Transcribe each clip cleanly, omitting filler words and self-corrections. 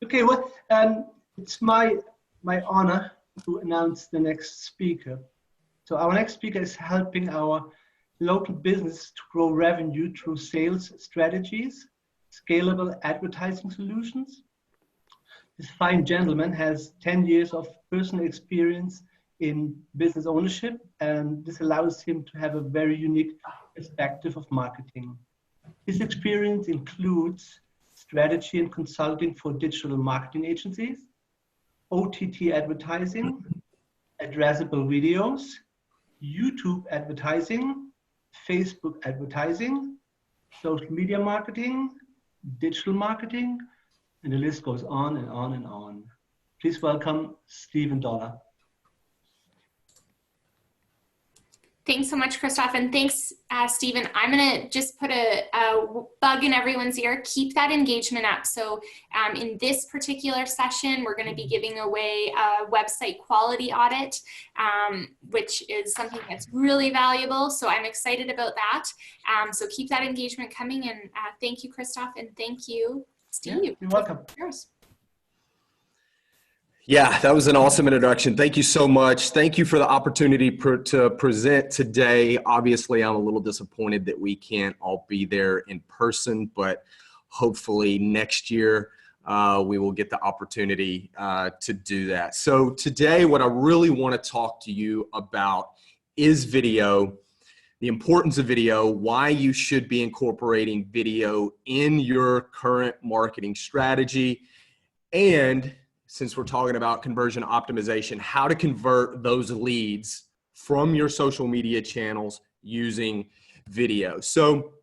Okay, well, it's my honor to announce the next speaker. So our next speaker is helping our local business to grow revenue through sales strategies, scalable advertising solutions. This fine gentleman has 10 years of personal experience in business ownership, and this allows him to have a very unique perspective of marketing. His experience includes strategy and consulting for digital marketing agencies, OTT advertising, addressable videos, YouTube advertising, Facebook advertising, social media marketing, digital marketing, and the list goes on and on and on. Please welcome Stephen Dollar. Thanks so much, Christoph, and thanks, Stephen. I'm going to just put a bug in everyone's ear. Keep that engagement up. So in this particular session, we're going to be giving away a website quality audit, which is something that's really valuable. So I'm excited about that. So keep that engagement coming, and thank you, Christoph, and thank you, Steve. Yeah, you're welcome. Cheers. Yeah, that was an awesome introduction. Thank you so much. Thank you for the opportunity to present today. Obviously, I'm a little disappointed that we can't all be there in person, but hopefully next year we will get the opportunity to do that. So today, what I really want to talk to you about is video, the importance of video, why you should be incorporating video in your current marketing strategy, and since we're talking about conversion optimization, how to convert those leads from your social media channels using video. So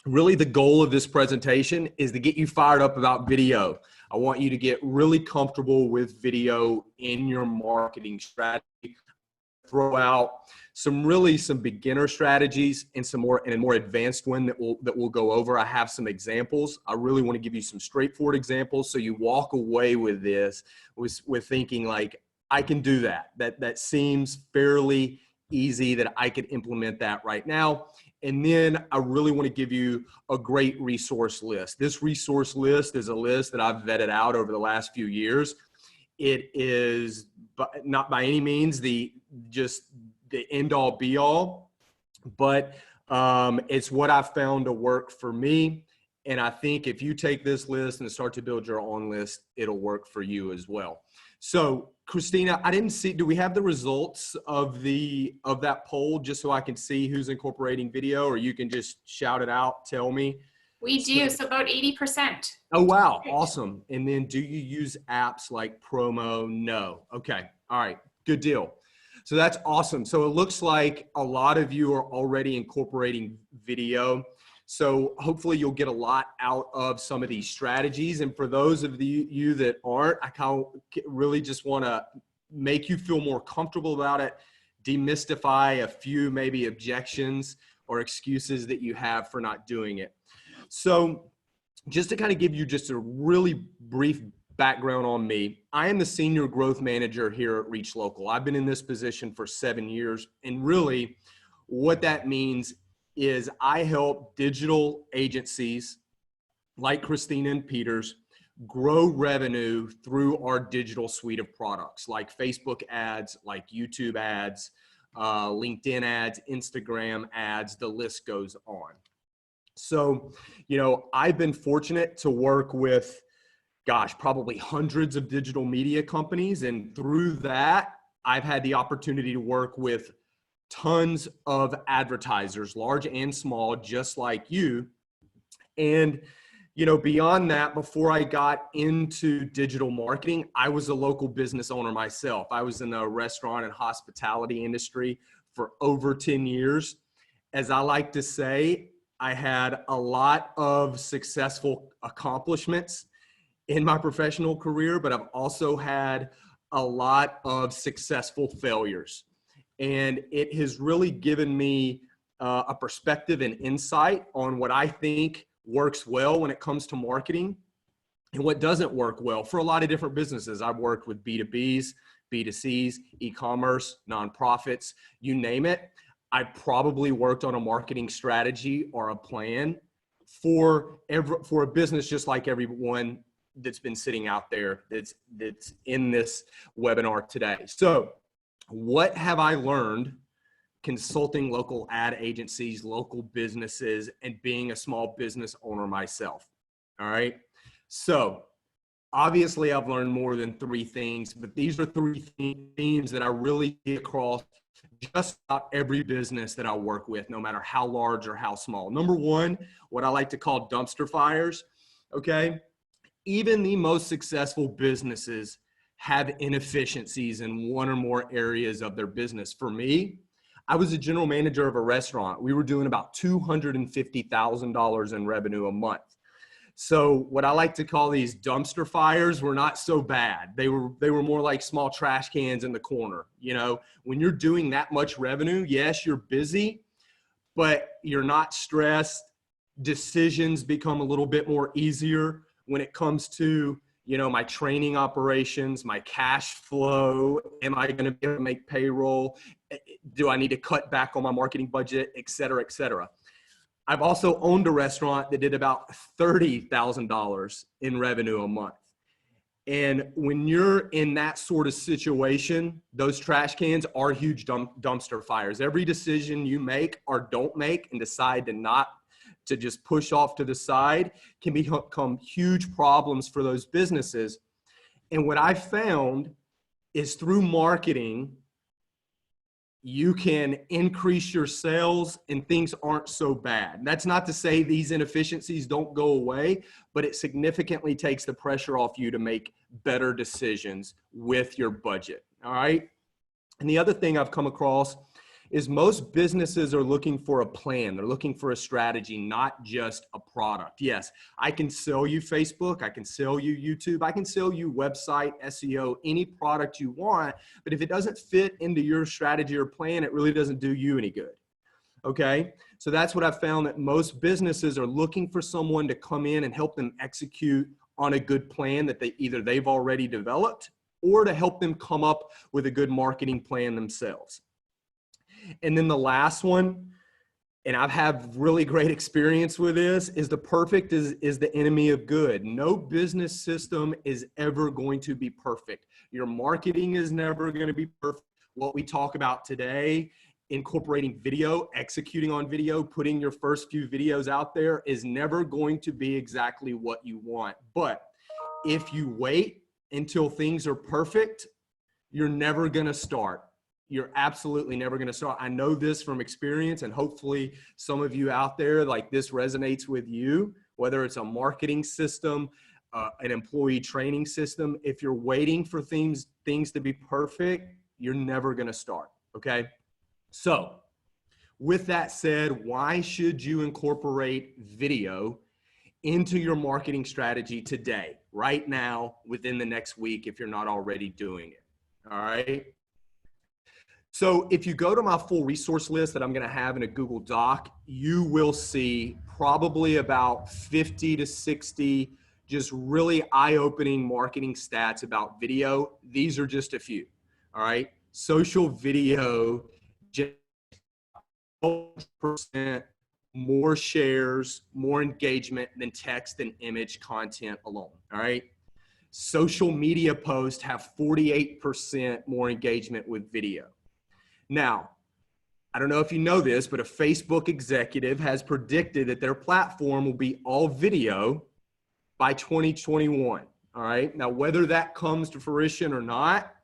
really the goal of this presentation is to get you fired up about video. I want you to get really comfortable with video in your marketing strategy. Throw out some beginner strategies and a more advanced one that we'll go over. I have some examples. I really want to give you some straightforward examples so you walk away with this with thinking like, I can do that. That seems fairly easy, that I could implement that right now. And then I really want to give you a great resource list. This resource list is a list that I've vetted out over the last few years. It is not by any means just the end all be all, but it's what I've found to work for me. And I think if you take this list and start to build your own list, it'll work for you as well. So Christina, I didn't see, do we have the results of that poll just so I can see who's incorporating video, or you can just shout it out, tell me? We do, so about 80%. Oh, wow, awesome. And then do you use apps like Promo? No. Okay, all right, good deal. So that's awesome. So it looks like a lot of you are already incorporating video. So hopefully you'll get a lot out of some of these strategies. And for those of you that aren't, I kind of really just want to make you feel more comfortable about it, demystify a few maybe objections or excuses that you have for not doing it. So just to kind of give you just a really brief background on me, I am the Senior Growth Manager here at Reach Local. I've been in this position for 7 years. And really what that means is I help digital agencies like Christina and Peter's grow revenue through our digital suite of products like Facebook ads, like YouTube ads, LinkedIn ads, Instagram ads, the list goes on. So, you know, I've been fortunate to work with, gosh, probably hundreds of digital media companies. And through that, I've had the opportunity to work with tons of advertisers, large and small, just like you. And, you know, beyond that, before I got into digital marketing, I was a local business owner myself. I was in the restaurant and hospitality industry for over 10 years. As I like to say, I had a lot of successful accomplishments in my professional career, but I've also had a lot of successful failures. And it has really given me a perspective and insight on what I think works well when it comes to marketing and what doesn't work well for a lot of different businesses. I've worked with B2Bs, B2Cs, e-commerce, nonprofits, you name it. I probably worked on a marketing strategy or a plan for a business just like everyone that's been sitting out there that's in this webinar today. So what have I learned consulting local ad agencies, local businesses, and being a small business owner myself? All right. So obviously I've learned more than 3 things, but these are 3 themes that I really see across just about every business that I work with, no matter how large or how small. Number 1, what I like to call dumpster fires. Okay. Even the most successful businesses have inefficiencies in one or more areas of their business. For me, I was a general manager of a restaurant. We were doing about $250,000 in revenue a month. So what I like to call these dumpster fires were not so bad. They were more like small trash cans in the corner. You know, when you're doing that much revenue, yes, you're busy, but you're not stressed. Decisions become a little bit more easier when it comes to, you know, my training operations, my cash flow. Am I going to be able to make payroll? Do I need to cut back on my marketing budget, et cetera, et cetera. I've also owned a restaurant that did about $30,000 in revenue a month. And when you're in that sort of situation, those trash cans are huge dumpster fires. Every decision you make or don't make and decide to just push off to the side can become huge problems for those businesses. And what I found is through marketing, you can increase your sales and things aren't so bad. That's not to say these inefficiencies don't go away, but it significantly takes the pressure off you to make better decisions with your budget. All right. And the other thing I've come across is most businesses are looking for a plan. They're looking for a strategy, not just a product. Yes, I can sell you Facebook, I can sell you YouTube, I can sell you website, SEO, any product you want, but if it doesn't fit into your strategy or plan, it really doesn't do you any good. Okay, so that's what I've found, that most businesses are looking for someone to come in and help them execute on a good plan that they've already developed, or to help them come up with a good marketing plan themselves. And then the last one, and I've had really great experience with this, is the perfect is the enemy of good. No business system is ever going to be perfect. Your marketing is never going to be perfect. What we talk about today, incorporating video, executing on video, putting your first few videos out there, is never going to be exactly what you want. But if you wait until things are perfect, you're never going to start. You're absolutely never going to start. I know this from experience, and hopefully some of you out there, like, this resonates with you, whether it's a marketing system, an employee training system. If you're waiting for things to be perfect, you're never going to start. Okay. So with that said, why should you incorporate video into your marketing strategy today, right now, within the next week, if you're not already doing it? All right. So if you go to my full resource list that I'm going to have in a Google Doc, you will see probably about 50 to 60 just really eye-opening marketing stats about video. These are just a few. All right. Social video, just 12% more shares, more engagement than text and image content alone. All right. Social media posts have 48% more engagement with video. Now, I don't know if you know this, but a Facebook executive has predicted that their platform will be all video by 2021. All right. Now, whether that comes to fruition or not,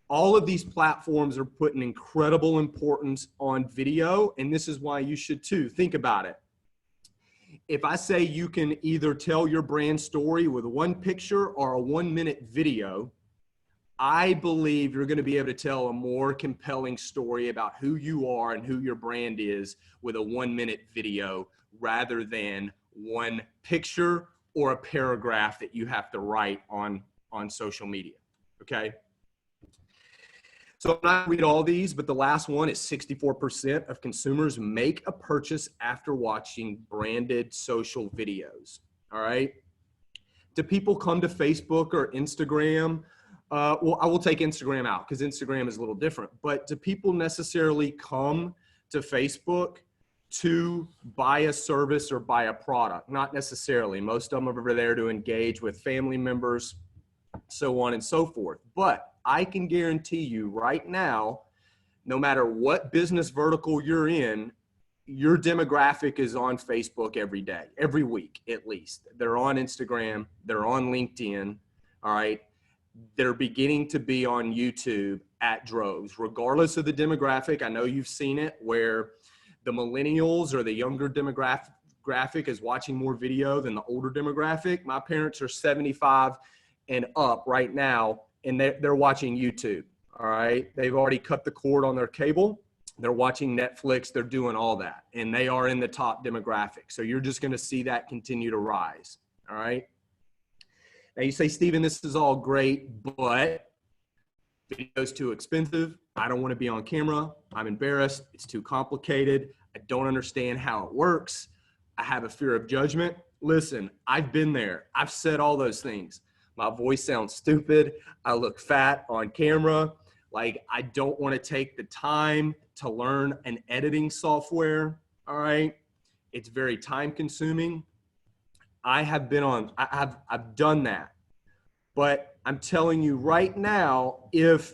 all of these platforms are putting incredible importance on video. And this is why you should too. Think about it. If I say you can either tell your brand story with one picture or a 1-minute video, I believe you're going to be able to tell a more compelling story about who you are and who your brand is with a 1-minute video rather than one picture or a paragraph that you have to write on social media. Okay. So I'm not going to read all these, but the last one is 64% of consumers make a purchase after watching branded social videos. All right. Do people come to Facebook or Instagram? Well, I will take Instagram out because Instagram is a little different, but do people necessarily come to Facebook to buy a service or buy a product. Not necessarily. Most of them are there to engage with family members, so on and so forth. But I can guarantee you right now, no matter what business vertical you're in, your demographic is on Facebook every day, every week at least. They're on Instagram, they're on LinkedIn, all right? They're beginning to be on YouTube at droves, regardless of the demographic. I know you've seen it where the millennials or the younger demographic is watching more video than the older demographic. My parents are 75 and up right now, and they're watching YouTube, all right? They've already cut the cord on their cable. They're watching Netflix. They're doing all that, and they are in the top demographic. So you're just going to see that continue to rise, all right? Now you say, Stephen, this is all great, but video's too expensive. I don't want to be on camera. I'm embarrassed. It's too complicated. I don't understand how it works. I have a fear of judgment. Listen, I've been there. I've said all those things. My voice sounds stupid. I look fat on camera. Like, I don't want to take the time to learn an editing software. All right. It's very time consuming. I've done that. But I'm telling you right now, if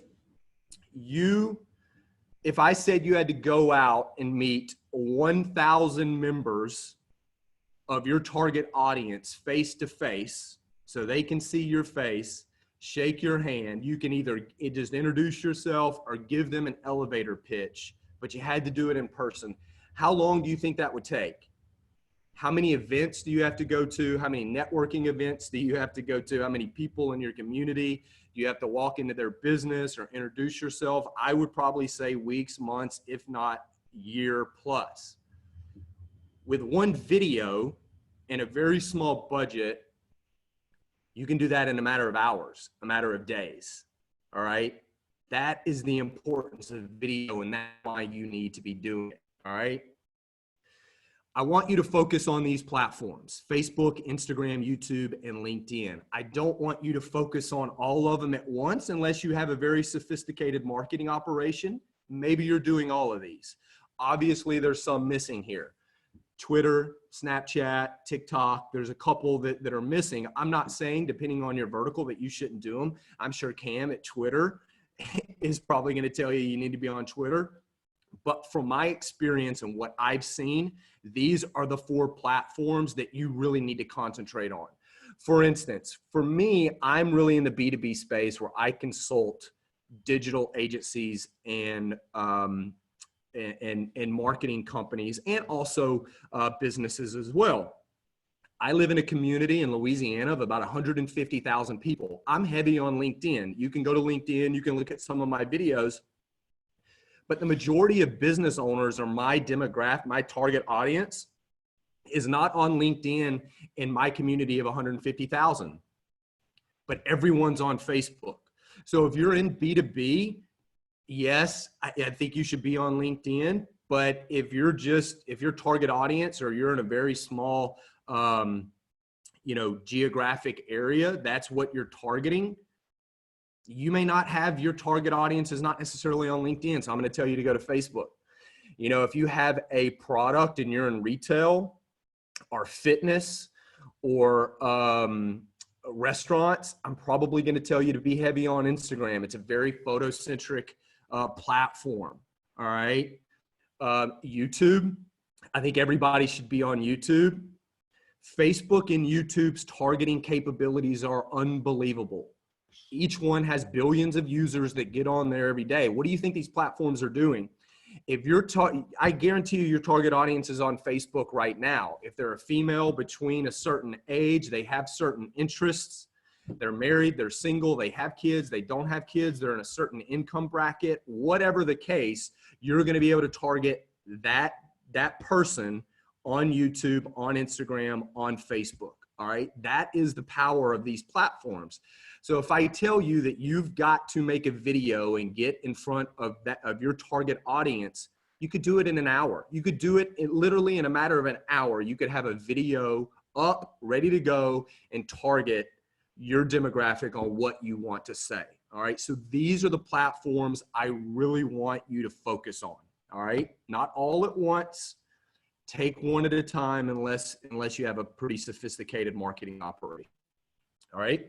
I said you had to go out and meet 1,000 members of your target audience face to face, so they can see your face, shake your hand, you can either just introduce yourself or give them an elevator pitch, but you had to do it in person. How long do you think that would take? How many events do you have to go to? How many networking events do you have to go to? How many people in your community do you have to walk into their business or introduce yourself? I would probably say weeks, months, if not year plus. With one video and a very small budget, you can do that in a matter of hours, a matter of days, all right? That is the importance of video, and that's why you need to be doing it, all right? I want you to focus on these platforms: Facebook, Instagram, YouTube, and LinkedIn. I don't want you to focus on all of them at once unless you have a very sophisticated marketing operation. Maybe you're doing all of these. Obviously, there's some missing here. Twitter, Snapchat, TikTok, there's a couple that are missing. I'm not saying, depending on your vertical, that you shouldn't do them. I'm sure Cam at Twitter is probably going to tell you need to be on Twitter. But from my experience and what I've seen, these are the 4 platforms that you really need to concentrate on. For instance, for me, I'm really in the B2B space where I consult digital agencies and marketing companies, and also businesses as well. I live in a community in Louisiana of about 150,000 people. I'm heavy on LinkedIn. You can go to LinkedIn, you can look at some of my videos, but the majority of business owners, or my demographic, my target audience, is not on LinkedIn in my community of 150,000, but everyone's on Facebook. So if you're in B2B, yes, I think you should be on LinkedIn, but if your target audience, or you're in a very small, geographic area, that's what you're targeting, you may not have, your target audience is not necessarily on LinkedIn. So I'm going to tell you to go to Facebook. If you have a product and you're in retail or fitness or restaurants, I'm probably going to tell you to be heavy on Instagram. It's a very photocentric platform. All right. YouTube, I think everybody should be on YouTube. Facebook and YouTube's targeting capabilities are unbelievable. Each one has billions of users that get on there every day. What do you think these platforms are doing? If I guarantee you your target audience is on Facebook right now. If they're a female between a certain age, they have certain interests, they're married, they're single, they have kids, they don't have kids, they're in a certain income bracket, whatever the case, you're going to be able to target that person on YouTube, on Instagram, on Facebook. All right. That is the power of these platforms. So if I tell you that you've got to make a video and get in front of your target audience, you could do it in an hour. You could do it literally in a matter of an hour. You could have a video up, ready to go, and target your demographic on what you want to say. All right. So these are the platforms I really want you to focus on. All right. Not all at once. Take one at a time unless you have a pretty sophisticated marketing operation. All right.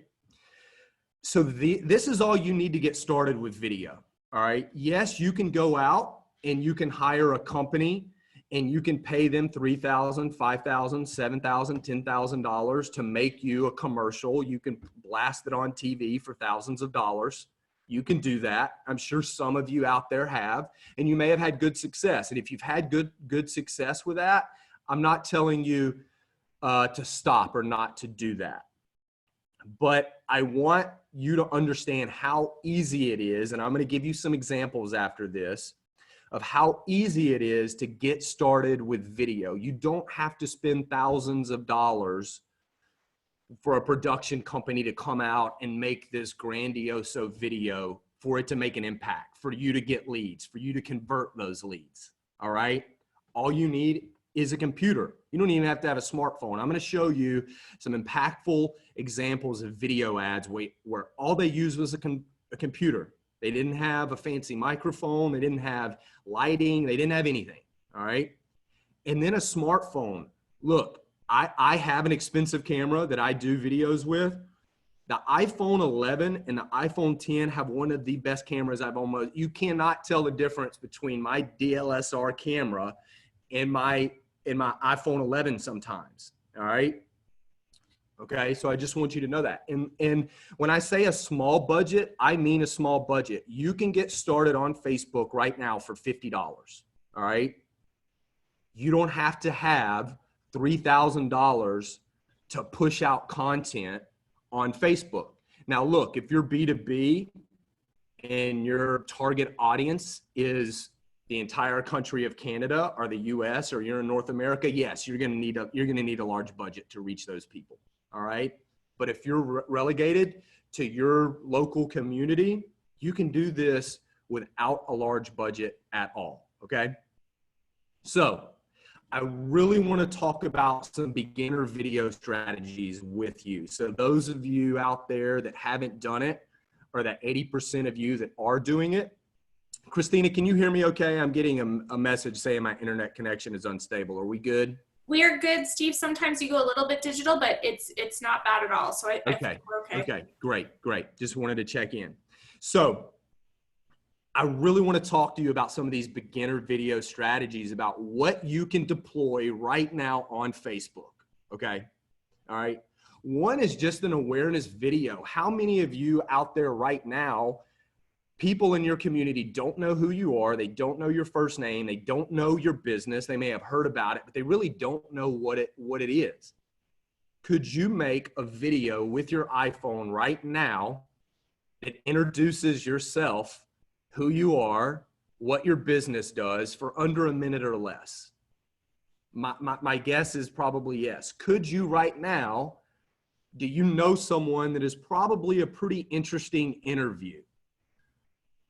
So this is all you need to get started with video. All right. Yes, you can go out and you can hire a company and you can pay them $3,000, $5,000, $7,000, $10,000 to make you a commercial. You can blast it on TV for thousands of dollars. You can do that. I'm sure some of you out there have, and you may have had good success. And if you've had good success with that, I'm not telling you to stop or not to do that. But I want you to understand how easy it is, and I'm going to give you some examples after this, of how easy it is to get started with video. You don't have to spend thousands of dollars for a production company to come out and make this grandiose video for it to make an impact, for you to get leads, for you to convert those leads. All right. All you need is a computer. You don't even have to have a smartphone. I'm going to show you some impactful examples of video ads where all they used was a computer. They didn't have a fancy microphone. They didn't have lighting. They didn't have anything. All right. And then a smartphone. Look, I have an expensive camera that I do videos with. The iPhone 11 and the iPhone 10 have one of the best cameras you cannot tell the difference between my DSLR camera and my iPhone 11 sometimes. All right. Okay. So I just want you to know that. And when I say a small budget, I mean a small budget. You can get started on Facebook right now for $50. All right. You don't have to have $3,000 to push out content on Facebook. Now, look, if you're B2B and your target audience is the entire country of Canada or the US, or you're in North America, yes, you're going to need a large budget to reach those people. All right. But if you're relegated to your local community, you can do this without a large budget at all. Okay. So I really want to talk about some beginner video strategies with you. So those of you out there that haven't done it, or that 80% of you that are doing it. Christina, can you hear me okay? I'm getting a message saying my internet connection is unstable. Are we good? We are good, Steve. Sometimes you go a little bit digital, but it's not bad at all. So I think we're okay. Okay, great. Just wanted to check in. So I really want to talk to you about some of these beginner video strategies about what you can deploy right now on Facebook. Okay. All right. One is just an awareness video. How many of you out there right now, people in your community don't know who you are. They don't know your first name. They don't know your business. They may have heard about it, but they really don't know what it is. Could you make a video with your iPhone right now that introduces yourself, who you are, what your business does, for under a minute or less? My guess is probably yes. Could you right now, do you know someone that is probably a pretty interesting interview?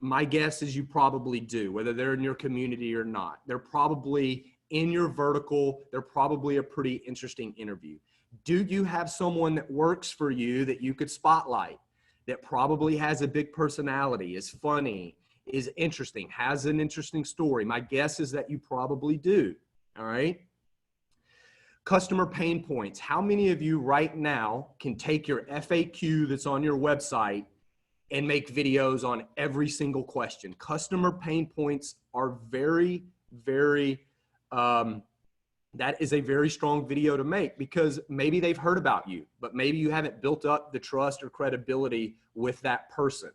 My guess is you probably do, whether they're in your community or not. They're probably in your vertical. They're probably a pretty interesting interview. Do you have someone that works for you that you could spotlight, that probably has a big personality, is funny, is interesting, has an interesting story? My guess is that you probably do. All right. Customer pain points. How many of you right now can take your FAQ that's on your website and make videos on every single question? Customer pain points are very, very, that is a very strong video to make, because maybe they've heard about you, but maybe you haven't built up the trust or credibility with that person.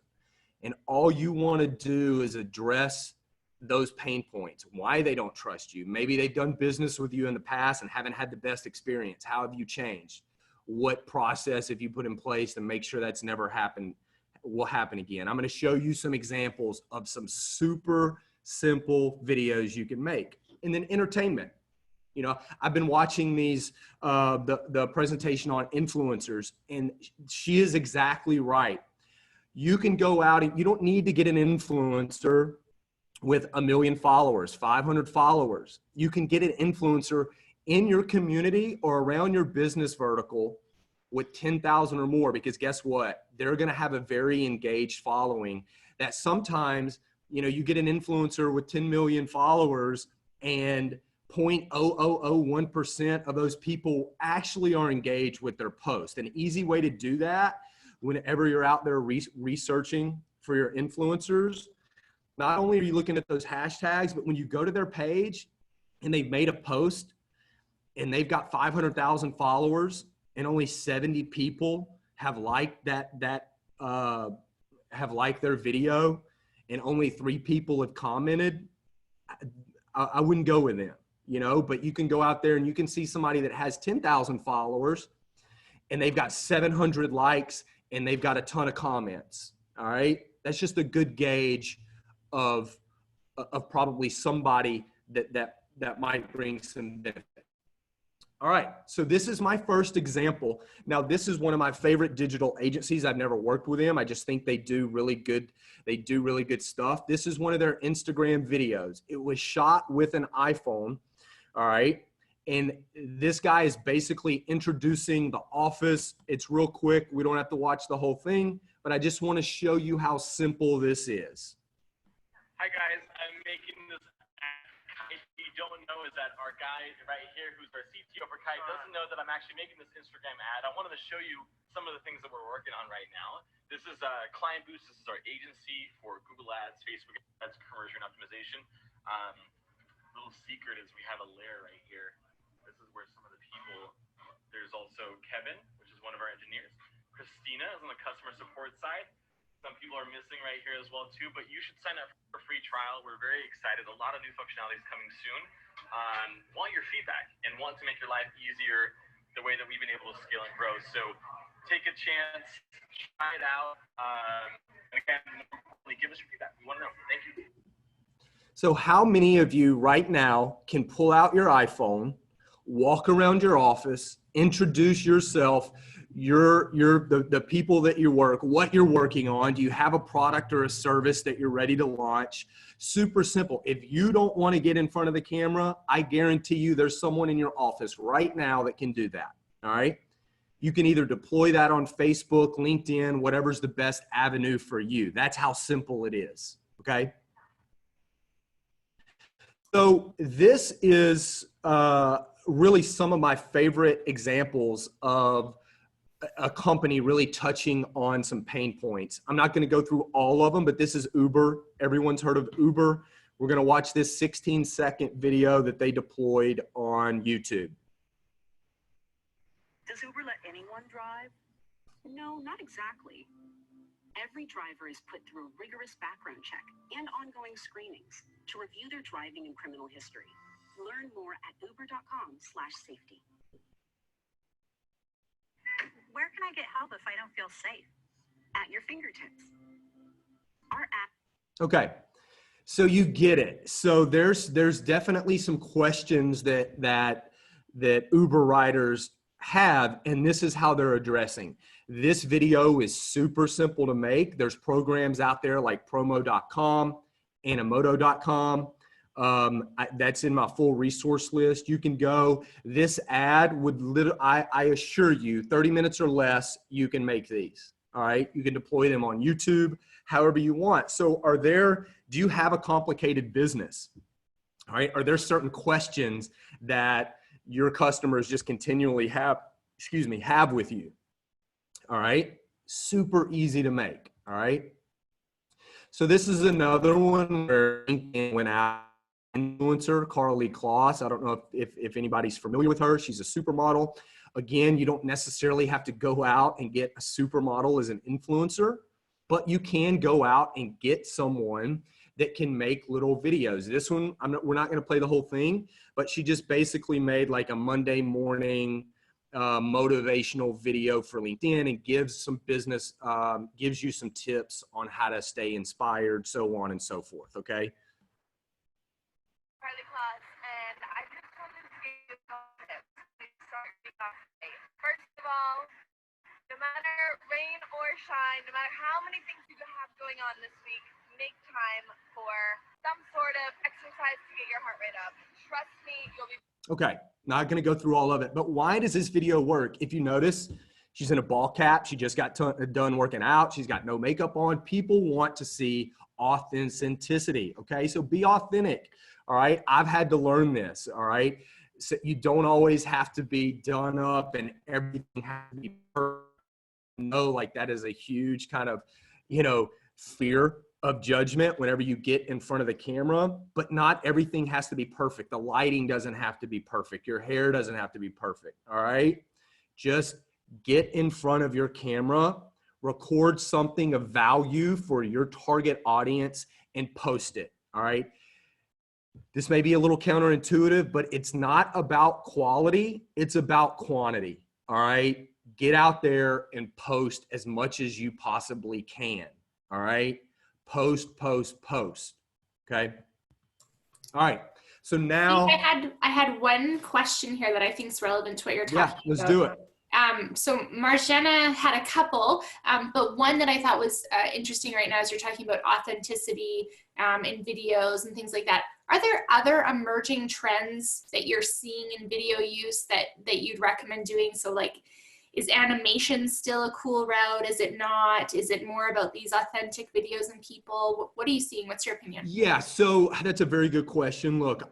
And all you want to do is address those pain points, why they don't trust you. Maybe they've done business with you in the past and haven't had the best experience. How have you changed? What process have you put in place to make sure that's never happened, will happen again? I'm going to show you some examples of some super simple videos you can make. And then entertainment. You know, I've been watching these, the presentation on influencers, and she is exactly right. You can go out and you don't need to get an influencer with 1 million followers, 500 followers. You can get an influencer in your community or around your business vertical with 10,000 or more, because guess what? They're going to have a very engaged following that sometimes, you know, you get an influencer with 10 million followers and 0.0001% of those people actually are engaged with their post. An easy way to do that whenever you're out there researching for your influencers, not only are you looking at those hashtags, but when you go to their page and they've made a post and they've got 500,000 followers and only 70 people have liked have liked their video and only 3 people have commented, I wouldn't go with them, you know. But you can go out there and you can see somebody that has 10,000 followers and they've got 700 likes and they've got a ton of comments. All right. That's just a good gauge of probably somebody that might bring some benefit. All right, so this is my first example. Now, this is one of my favorite digital agencies. I've never worked with them. I just think they do really good stuff. This is one of their Instagram videos. It was shot with an iPhone, all right? And this guy is basically introducing the office. It's real quick. We don't have to watch the whole thing, but I just want to show you how simple this is. Hi guys, I'm making this. If you don't know, is that our guy right here, who's our CTO for Kite, doesn't know that I'm actually making this Instagram ad. I wanted to show you some of the things that we're working on right now. This is Client Boost. This is our agency for Google Ads, Facebook Ads, conversion optimization. Little secret is we have a layer right here. This is where some of the people. There's also Kevin, which is one of our engineers. Christina is on the customer support side. Some people are missing right here as well too, but you should sign up for a free trial. We're very excited. A lot of new functionalities coming soon. Want your feedback and want to make your life easier the way that we've been able to scale and grow. So take a chance, try it out, and again, give us your feedback. We want to know. Thank you. So how many of you right now can pull out your iPhone, walk around your office, introduce yourself, the people that you work, what you're working on? Do you have a product or a service that you're ready to launch? Super simple. If you don't want to get in front of the camera, I guarantee you there's someone in your office right now that can do that. All right. You can either deploy that on Facebook, LinkedIn, whatever's the best avenue for you. That's how simple it is. Okay. So this is really some of my favorite examples of a company really touching on some pain points. I'm not going to go through all of them, but this is Uber. Everyone's heard of Uber. We're going to watch this 16-second video that they deployed on YouTube. Does Uber let anyone drive? No, not exactly. Every driver is put through a rigorous background check and ongoing screenings to review their driving and criminal history. Learn more at uber.com/safety. Where can I get help if I don't feel safe? At your fingertips. Our app. Okay, so you get it. So there's definitely some questions that Uber riders have, and this is how they're addressing. This video is super simple to make. There's programs out there like promo.com, animoto.com. That's in my full resource list. You can go. This ad would I assure you, 30 minutes or less, you can make these. All right. You can deploy them on YouTube, however you want. So do you have a complicated business? All right. Are there certain questions that your customers just continually have with you? All right. Super easy to make. All right. So this is another one where LinkedIn went out. Influencer, Carly Kloss. I don't know if anybody's familiar with her. She's a supermodel. Again, you don't necessarily have to go out and get a supermodel as an influencer, but you can go out and get someone that can make little videos. This one, we're not going to play the whole thing, but she just basically made like a Monday morning motivational video for LinkedIn and gives some business, gives you some tips on how to stay inspired, so on and so forth. Okay. Carly Kloss, and I just wanted to give you a couple tips to start your day. First of all, no matter rain or shine, no matter how many things you have going on this week, make time for some sort of exercise to get your heart rate up. Trust me, you'll be... Okay, not going to go through all of it, but why does this video work? If you notice, She's in a ball cap. She just got done working out. She's got no makeup on. People want to see authenticity. Okay. So be authentic. All right. I've had to learn this. All right. So you don't always have to be done up and everything has to be perfect. No, like that is a huge kind of, fear of judgment whenever you get in front of the camera, but not everything has to be perfect. The lighting doesn't have to be perfect. Your hair doesn't have to be perfect. All right. Just get in front of your camera, record something of value for your target audience and post it. All right. This may be a little counterintuitive, but it's not about quality. It's about quantity. All right. Get out there and post as much as you possibly can. All right. Post, post, post. Okay. All right. So now I had one question here that I think is relevant to what you're talking about. Yeah, let's do it. So Marjana had a couple, but one that I thought was interesting right now is you're talking about authenticity in videos and things like that. Are there other emerging trends that you're seeing in video use that you'd recommend doing? So like, is animation still a cool route? Is it not? Is it more about these authentic videos and people? What are you seeing? What's your opinion? Yeah, so that's a very good question. Look,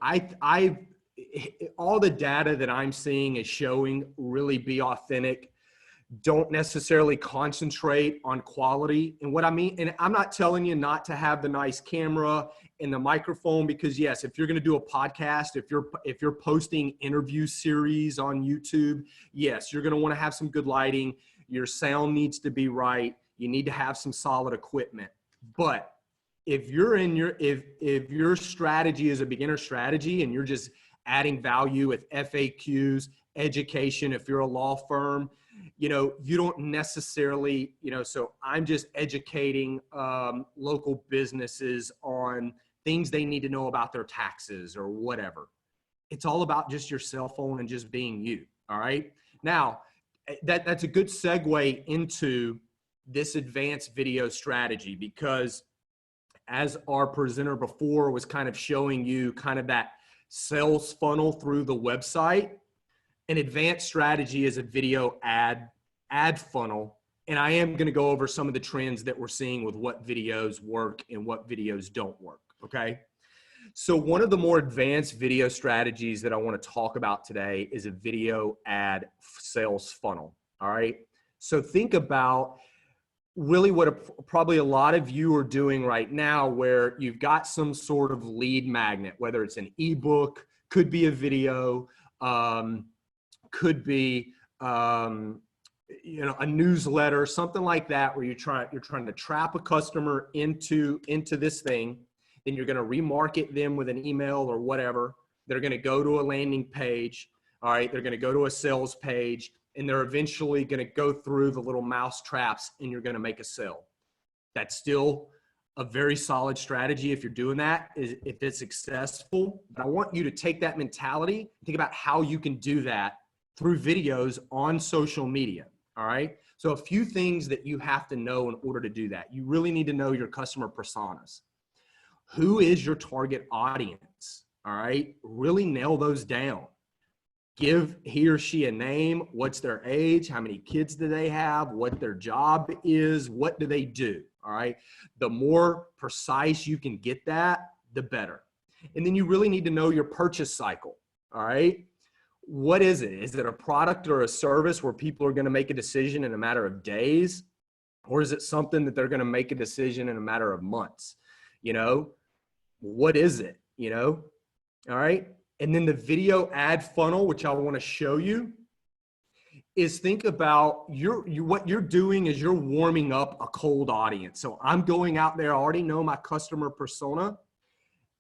all the data that I'm seeing is showing really be authentic. Don't necessarily concentrate on quality. And what I mean, and I'm not telling you not to have the nice camera and the microphone, because yes, if you're going to do a podcast, if you're posting interview series on YouTube, yes, you're going to want to have some good lighting. Your sound needs to be right. You need to have some solid equipment. But if your strategy is a beginner strategy and you're just adding value with FAQs, education, if you're a law firm, you don't necessarily, so I'm just educating local businesses on things they need to know about their taxes or whatever. It's all about just your cell phone and just being you. All right. Now that's a good segue into this advanced video strategy, because as our presenter before was kind of showing you kind of that sales funnel through the website, an advanced strategy is a video ad funnel. And I am going to go over some of the trends that we're seeing with what videos work and what videos don't work. Okay. So one of the more advanced video strategies that I want to talk about today is a video ad sales funnel. All right. So think about really what probably a lot of you are doing right now, where you've got some sort of lead magnet, whether it's an ebook, could be a video, could be a newsletter, something like that, where you're trying to trap a customer into this thing. Then you're going to remarket them with an email or whatever. They're going to go to a landing page. All right. They're going to go to a sales page, and they're eventually going to go through the little mouse traps, and you're going to make a sale. That's still a very solid strategy if you're doing that, if it's successful. But I want you to take that mentality and think about how you can do that through videos on social media. All right. So a few things that you have to know in order to do that. You really need to know your customer personas. Who is your target audience? All right. Really nail those down. Give he or she a name. What's their age? How many kids do they have? What their job is? What do they do? All right. The more precise you can get that, the better. And then you really need to know your purchase cycle. All right. What is it? Is it a product or a service where people are going to make a decision in a matter of days? Or is it something that they're going to make a decision in a matter of months? What is it? All right. And then the video ad funnel, which I want to show you, is think about what you're doing is you're warming up a cold audience. So I'm going out there, I already know my customer persona.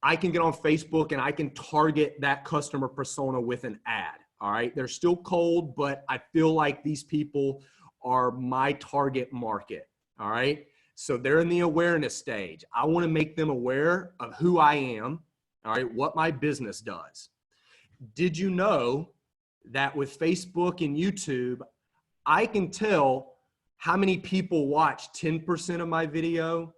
I can get on Facebook and I can target that customer persona with an ad. All right. They're still cold, but I feel like these people are my target market. All right. So they're in the awareness stage. I want to make them aware of who I am. All right. What my business does. Did you know that with Facebook and YouTube, I can tell how many people watch 10% of my video,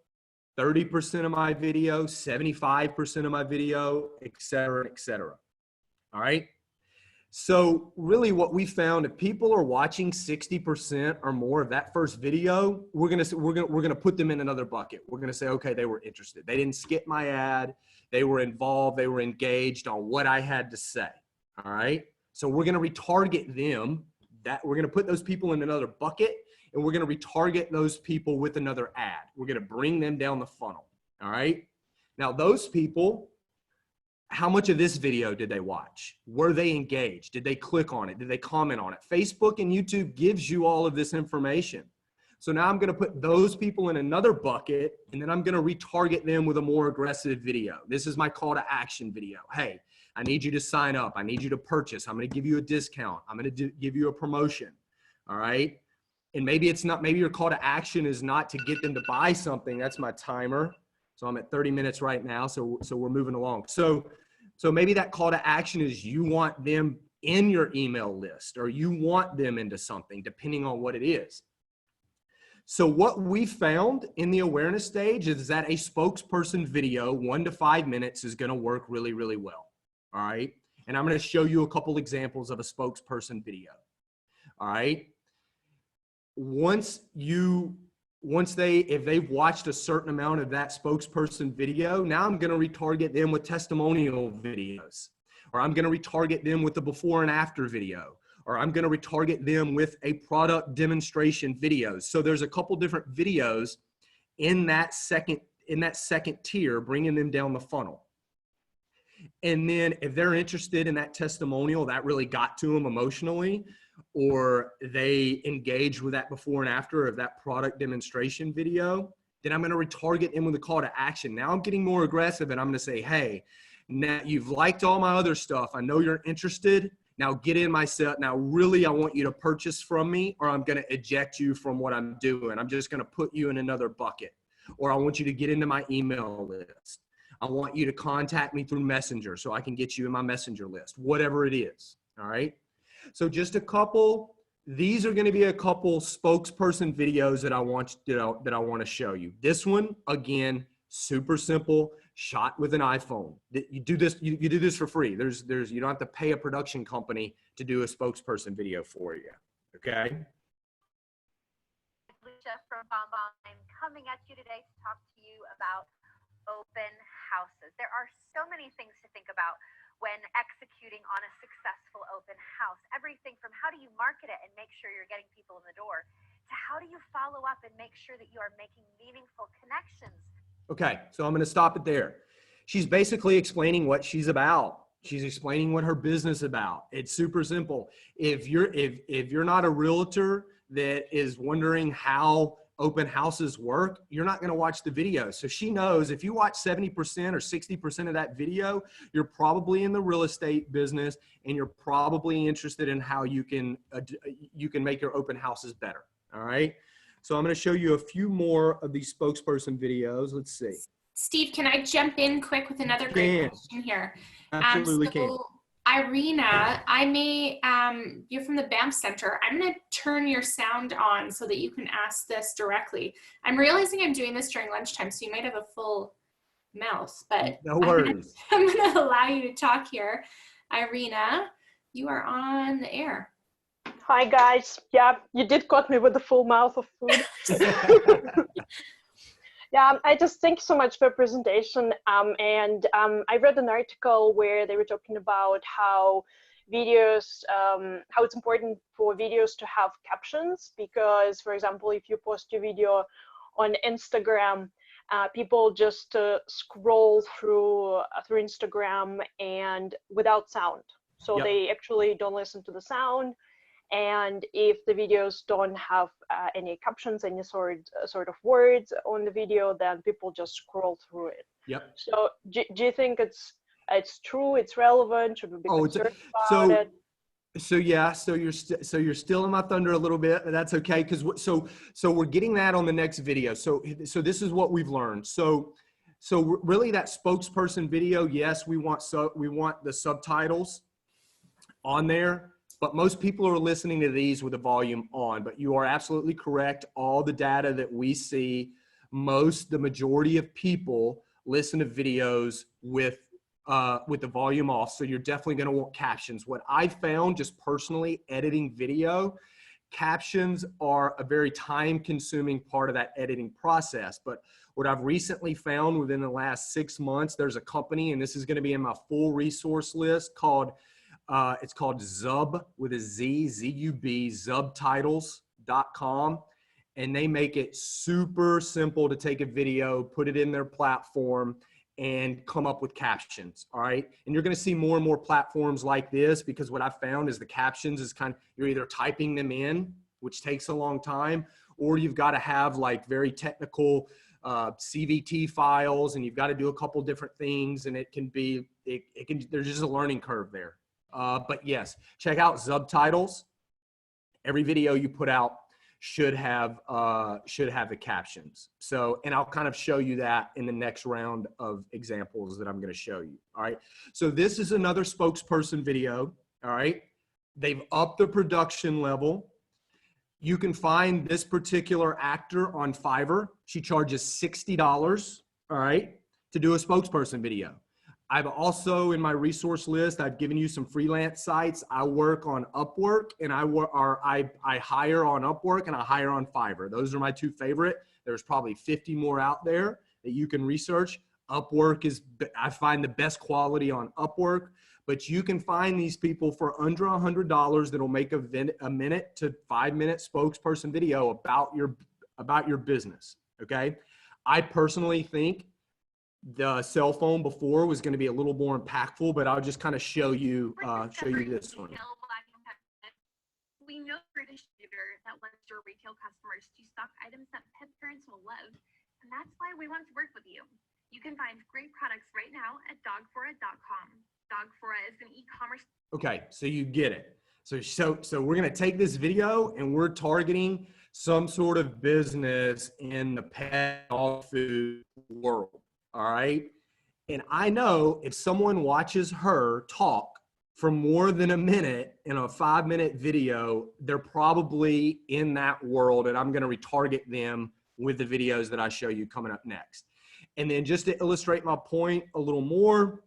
30% of my video, 75% of my video, et cetera, et cetera. All right. So really what we found, if people are watching 60% or more of that first video, we're going to put them in another bucket. We're going to say, okay, they were interested. They didn't skip my ad. They were involved. They were engaged on what I had to say. All right. So we're going to retarget them. We're going to put those people in another bucket, and we're going to retarget those people with another ad. We're going to bring them down the funnel. All right. Now those people, how much of this video did they watch? Were they engaged? Did they click on it? Did they comment on it? Facebook and YouTube gives you all of this information. So now I'm going to put those people in another bucket, and then I'm going to retarget them with a more aggressive video. This is my call to action video. Hey, I need you to sign up. I need you to purchase. I'm going to give you a discount. I'm going to give you a promotion. All right. And maybe it's not, maybe your call to action is not to get them to buy something. That's my timer. So I'm at 30 minutes right now. So we're moving along. So maybe that call to action is you want them in your email list, or you want them into something, depending on what it is. So what we found in the awareness stage is that a spokesperson video, 1 to 5 minutes, is going to work really, really well. All right. And I'm going to show you a couple examples of a spokesperson video. All right. If they've watched a certain amount of that spokesperson video, now I'm going to retarget them with testimonial videos, or I'm going to retarget them with the before and after video, or I'm going to retarget them with a product demonstration videos. So there's a couple different videos in that second tier, bringing them down the funnel. And then if they're interested in that testimonial, that really got to them emotionally, or they engage with that before and after of that product demonstration video, then I'm going to retarget them with a call to action. Now I'm getting more aggressive, and I'm going to say, hey, now you've liked all my other stuff. I know you're interested. Now get in my set. Now really, I want you to purchase from me, or I'm going to eject you from what I'm doing. I'm just going to put you in another bucket, or I want you to get into my email list. I want you to contact me through Messenger so I can get you in my Messenger list, whatever it is. All right. So just a couple, these are going to be a couple spokesperson videos that I want to show you. This one, again, super simple, shot with an iPhone. You do this, you do this for free. You don't have to pay a production company to do a spokesperson video for you. Okay. Lucia from Banff. I'm coming at you today to talk to you about open houses. There are so many things to think about when executing on a successful open house. Everything from how do you market it and make sure you're getting people in the door, to how do you follow up and make sure that you are making meaningful connections. Okay, so I'm going to stop it there. She's basically explaining what she's about. She's explaining what her business is about. It's super simple. If you're not a realtor that is wondering how open houses work, you're not going to watch the video. So she knows if you watch 70% or 60% of that video, you're probably in the real estate business, and you're probably interested in how you can make your open houses better. All right. So I'm going to show you a few more of these spokesperson videos. Let's see. Steve, can I jump in quick with another great question here? Absolutely can. Irina, you're from the Banff Center. I'm going to turn your sound on so that you can ask this directly. I'm realizing I'm doing this during lunchtime, so you might have a full mouth, but no worries. I'm going to allow you to talk here. Irina, you are on the air. Hi, guys. Yeah, you did got me with a full mouth of food. Yeah, I just thank you so much for the presentation. I read an article where they were talking about how videos, how it's important for videos to have captions, because, for example, if you post your video on Instagram, people just scroll through Instagram and without sound. So they actually don't listen to the sound. And if the videos don't have any captions, any sort of words on the video, then people just scroll through it. Yep. So do you think it's true? It's relevant? Should we be concerned about it? So yeah, so you're still in my thunder a little bit, but that's okay, because so we're getting that on the next video. So this is what we've learned. So really that spokesperson video, yes, we want the subtitles on there. But most people are listening to these with the volume on, but you are absolutely correct. All the data that we see, the majority of people listen to videos with with the volume off. So you're definitely going to want captions. What I found just personally editing video, captions are a very time consuming part of that editing process. But what I've recently found within the last 6 months, there's a company, and this is going to be in my full resource list, called it's called Zub with a Z, Z-U-B, zubtitles.com. And they make it super simple to take a video, put it in their platform, and come up with captions. All right. And you're going to see more and more platforms like this, because what I found is the captions is you're either typing them in, which takes a long time, or you've got to have like very technical CVT files, and you've got to do a couple different things, and there's just a learning curve there. But yes, check out Subtitles. Every video you put out should have the captions. So, and I'll kind of show you that in the next round of examples that I'm going to show you. All right. So this is another spokesperson video. All right. They've upped the production level. You can find this particular actor on Fiverr. She charges $60, all right, to do a spokesperson video. I've also, in my resource list, I've given you some freelance sites. I work on Upwork, and I hire on Upwork, and I hire on Fiverr. Those are my two favorite. There's probably 50 more out there that you can research. Upwork is, I find the best quality on Upwork, but you can find these people for under $100 that'll make a minute to 5 minute spokesperson video about your business. Okay. I personally think the cell phone before was going to be a little more impactful, but I'll just kind of show you this one. We know you're a distributor that wants your retail customers to stock items that pet parents will love, and that's why we want to work with you. You can find great products right now at dogfora.com. Dogfora is an e-commerce. Okay, so you get it. So we're going to take this video and we're targeting some sort of business in the pet dog food world. All right. And I know if someone watches her talk for more than a minute in a 5 minute video, they're probably in that world, and I'm going to retarget them with the videos that I show you coming up next. And then just to illustrate my point a little more.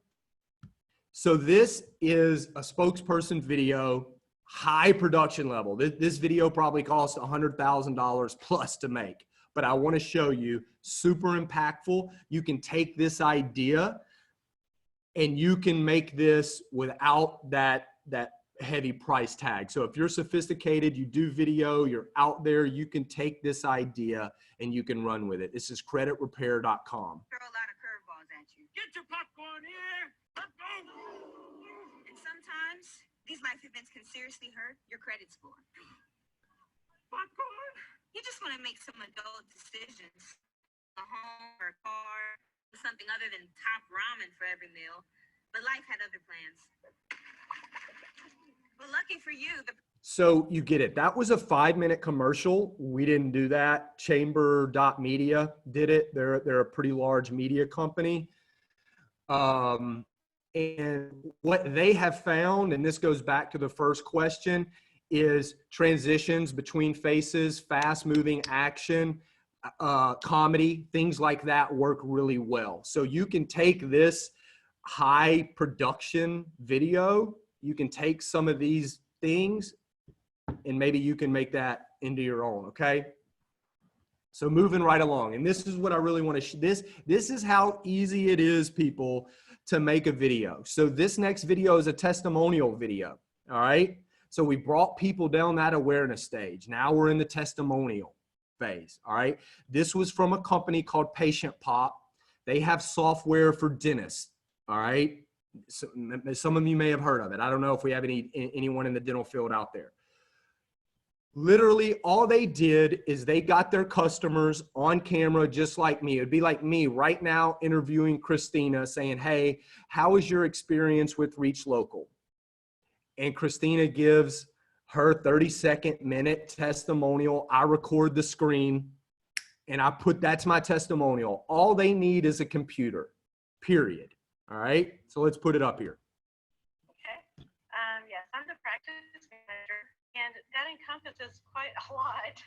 So this is a spokesperson video, high production level. This video probably costs $100,000 plus to make. But I want to show you, super impactful. You can take this idea and you can make this without that heavy price tag. So if you're sophisticated, you do video, you're out there, you can take this idea and you can run with it. This is creditrepair.com. Throw a lot of curveballs at you. Get your popcorn here. Let's go. And sometimes these life events can seriously hurt your credit score. Popcorn. You just want to make some adult decisions. A home or a car, something other than top ramen for every meal. But life had other plans. But lucky for you, so you get it. That was a 5 minute commercial. We didn't do that. Chamber.media did it. They're a pretty large media company. And what they have found, and this goes back to the first question, is transitions between faces, fast moving action, comedy, things like that work really well. So you can take this high production video, you can take some of these things and maybe you can make that into your own. Okay. So moving right along. And this is what I really want to, this is how easy it is, people, to make a video. So this next video is a testimonial video. All right. So we brought people down that awareness stage. Now we're in the testimonial phase. All right. This was from a company called Patient Pop. They have software for dentists. All right. So, some of you may have heard of it. I don't know if we have anyone in the dental field out there. Literally all they did is they got their customers on camera, just like me. It'd be like me right now interviewing Christina saying, hey, how was your experience with Reach Local? And Christina gives her 30-second minute testimonial. I record the screen and I put, that's my testimonial. All they need is a computer, period. All right. So let's put it up here. Okay. Yes, I'm the practice manager, and that encompasses quite a lot.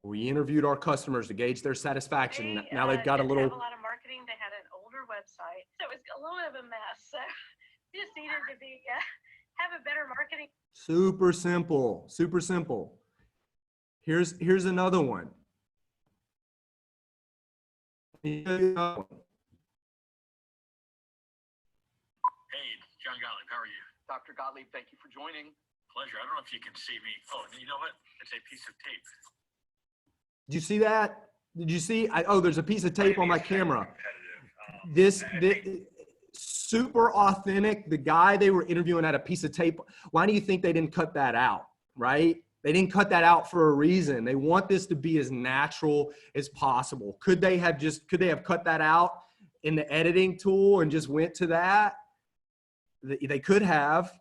We interviewed our customers to gauge their satisfaction. Now they've got a little. Have a lot of marketing. They had an older website, so it was a little bit of a mess. So we just needed to be have a better marketing. Super simple, super simple. Here's another one. Hey, it's John Gottlieb. How are you? Dr. Gottlieb, thank you for joining. Pleasure. I don't know if you can see me. Oh, you know what? It's a piece of tape. Did you see that? Did you see? Oh, there's a piece of tape on my camera. This super authentic. The guy they were interviewing had a piece of tape. Why do you think they didn't cut that out? Right? They didn't cut that out for a reason. They want this to be as natural as possible. Could they have cut that out in the editing tool and just went to that? They could have.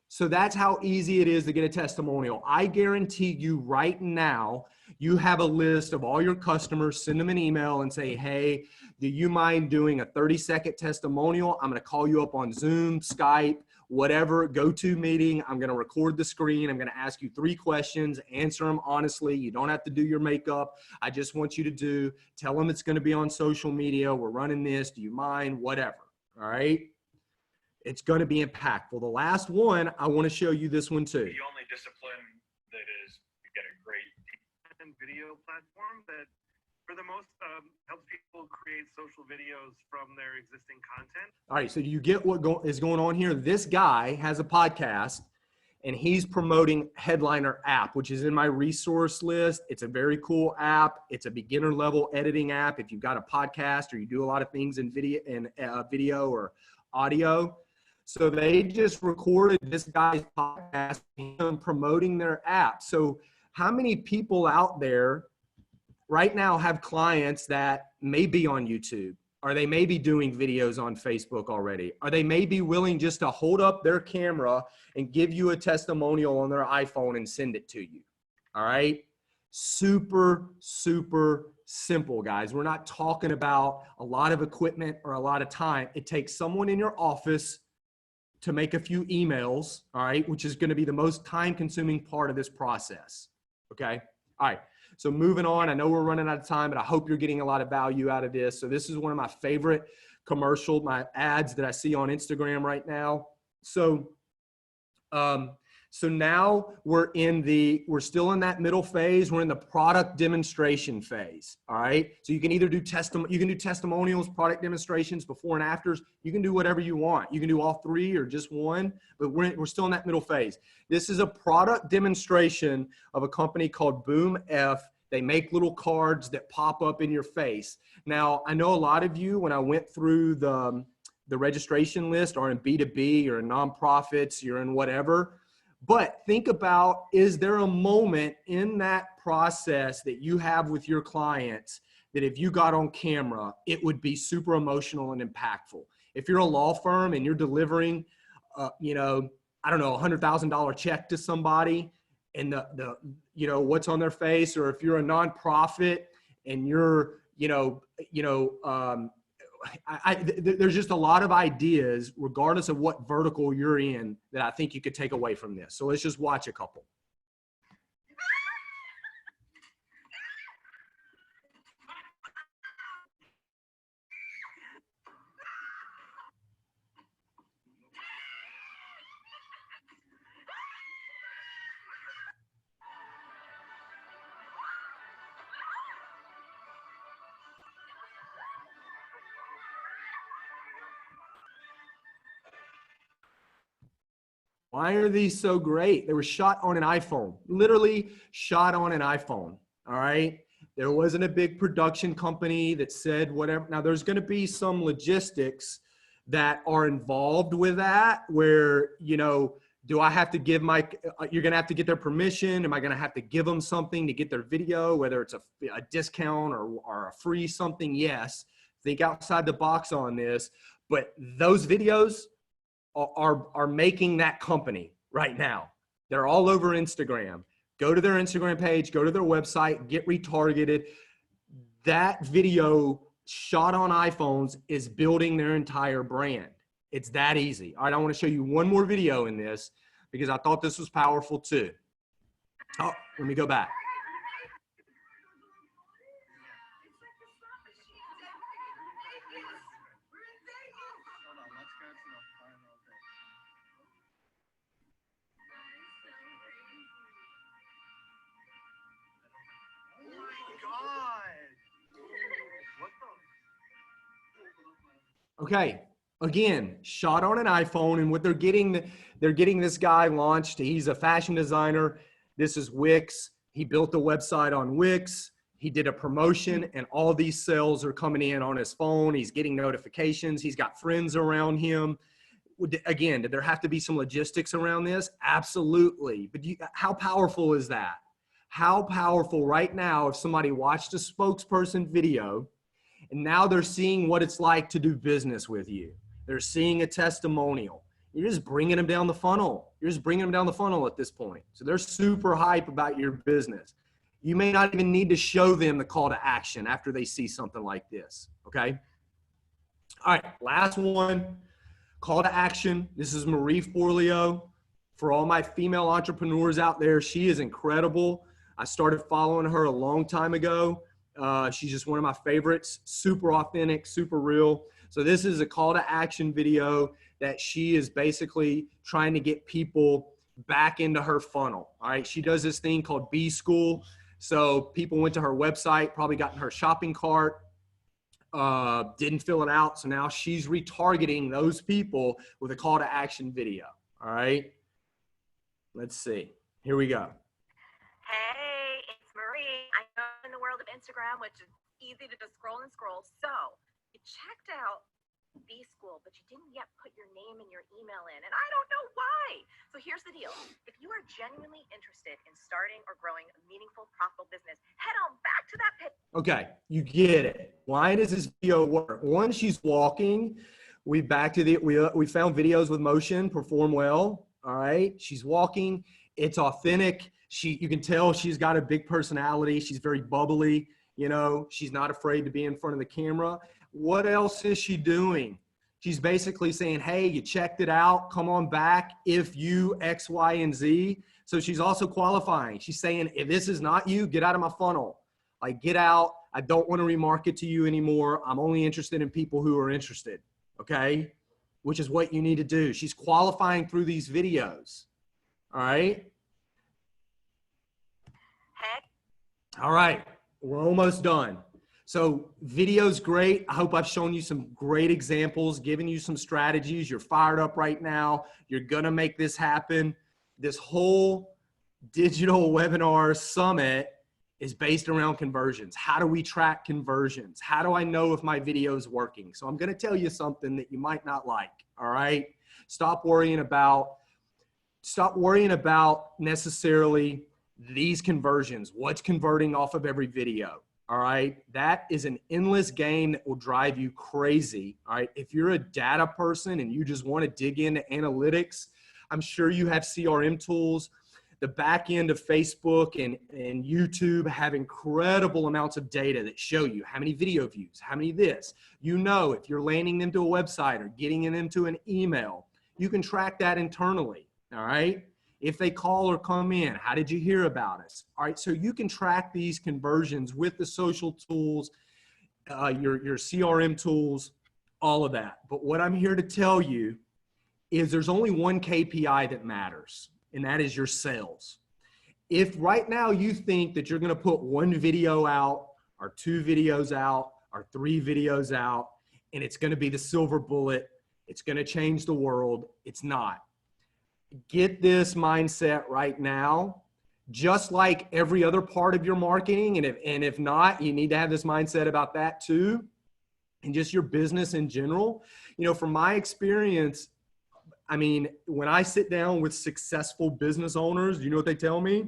So that's how easy it is to get a testimonial. I guarantee you right now, you have a list of all your customers, send them an email and say, hey, do you mind doing a 30-second testimonial? I'm going to call you up on Zoom, Skype, whatever, go-to meeting. I'm going to record the screen. I'm going to ask you 3 questions, answer them honestly. You don't have to do your makeup. I just want you to tell them it's going to be on social media. We're running this. Do you mind? Whatever. All right. It's going to be impactful. The last one, I want to show you this one too. The only discipline that is to get a great video platform that for the most helps people create social videos from their existing content. All right, so you get what is going on here. This guy has a podcast and he's promoting Headliner app, which is in my resource list. It's a very cool app. It's a beginner level editing app. If you've got a podcast or you do a lot of things in video or audio. So they just recorded this guy's podcast and promoting their app. So how many people out there right now have clients that may be on YouTube, or they may be doing videos on Facebook already, or they may be willing just to hold up their camera and give you a testimonial on their iPhone and send it to you? All right. Super, super simple, guys. We're not talking about a lot of equipment or a lot of time. It takes someone in your office to make a few emails, all right, which is going to be the most time-consuming part of this process, okay? All right, so moving on. I know we're running out of time, but I hope you're getting a lot of value out of this. So this is one of my favorite my ads that I see on Instagram right now. So, so now we're still in that middle phase. We're in the product demonstration phase. All right. So you can either do testimonials, product demonstrations, before and afters. You can do whatever you want. You can do all 3 or just one, but we're still in that middle phase. This is a product demonstration of a company called Boom F. They make little cards that pop up in your face. Now, I know a lot of you, when I went through the registration list, are in B2B, you're in nonprofits, you're in whatever. But think about, is there a moment in that process that you have with your clients that if you got on camera, it would be super emotional and impactful? If you're a law firm and you're delivering, you know, I don't know, $100,000 check to somebody and you know, what's on their face, or if you're a nonprofit and you're, there's just a lot of ideas, regardless of what vertical you're in, that I think you could take away from this. So let's just watch a couple. Why are these so great? They were shot on an iPhone, literally shot on an iPhone. All right. There wasn't a big production company that said whatever. Now there's going to be some logistics that are involved with that, where, you know, do I have to give you're going to have to get their permission. Am I going to have to give them something to get their video, whether it's a discount or a free something? Yes. Think outside the box on this, but those videos are making that company right now. They're all over Instagram. Go to their Instagram page, go to their website, get retargeted. That video shot on iPhones is building their entire brand. It's that easy. All right, I want to show you one more video in this because I thought this was powerful too. Oh, let me go back. Okay, again, shot on an iPhone, and what they're getting this guy launched. He's a fashion designer. This is Wix. He built a website on Wix. He did a promotion, and all these sales are coming in on his phone. He's getting notifications. He's got friends around him. Again, did there have to be some logistics around this? Absolutely. But how powerful is that? How powerful right now if somebody watched a spokesperson video and now they're seeing what it's like to do business with you. They're seeing a testimonial. You're just bringing them down the funnel. You're just bringing them down the funnel at this point. So they're super hype about your business. You may not even need to show them the call to action after they see something like this, okay? All right, last one, call to action. This is Marie Forleo. For all my female entrepreneurs out there, she is incredible. I started following her a long time ago. She's just one of my favorites, super authentic, super real. So this is a call to action video that she is basically trying to get people back into her funnel. All right, she does this thing called B School. So people went to her website, probably got in her shopping cart, didn't fill it out. So now she's retargeting those people with a call to action video. All right, let's see. Here we go. Hey, it's Marie. I know in the world of Instagram, which is easy to just scroll and scroll. So you checked out B School, but you didn't yet put your name and your email in, and I don't know why. So here's the deal. If you are genuinely interested in starting or growing a meaningful, profitable business, head on back to that page. Okay, you get it. Why does this video work? One, she's walking. We found videos with motion perform well. All right, she's walking. It's authentic. You can tell she's got a big personality. She's very bubbly. You know, she's not afraid to be in front of the camera. What else is she doing? She's basically saying, hey, you checked it out. Come on back if you X, Y, and Z. So she's also qualifying. She's saying, if this is not you, get out of my funnel. Like, get out. I don't want to remarket to you anymore. I'm only interested in people who are interested. Okay? Which is what you need to do. She's qualifying through these videos. All right? All right. We're almost done. So video's great. I hope I've shown you some great examples, given you some strategies. You're fired up right now. You're going to make this happen. This whole digital webinar summit is based around conversions. How do we track conversions? How do I know if my video is working? So I'm going to tell you something that you might not like. All right. Stop worrying about necessarily these conversions. What's converting off of every video? All right. That is an endless game that will drive you crazy. All right. If you're a data person and you just want to dig into analytics, I'm sure you have CRM tools. The back end of Facebook and YouTube have incredible amounts of data that show you how many video views, how many this. You know, if you're landing them to a website or getting them to an email, you can track that internally. All right. If they call or come in, how did you hear about us? All right, so you can track these conversions with the social tools, your CRM tools, all of that. But what I'm here to tell you is there's only one KPI that matters, and that is your sales. If right now you think that you're gonna put one video out or two videos out or three videos out, and it's gonna be the silver bullet, it's gonna change the world, it's not. Get this mindset right now, just like every other part of your marketing. And if not, you need to have this mindset about that too. And just your business in general. You know, from my experience, I mean, when I sit down with successful business owners, you know what they tell me?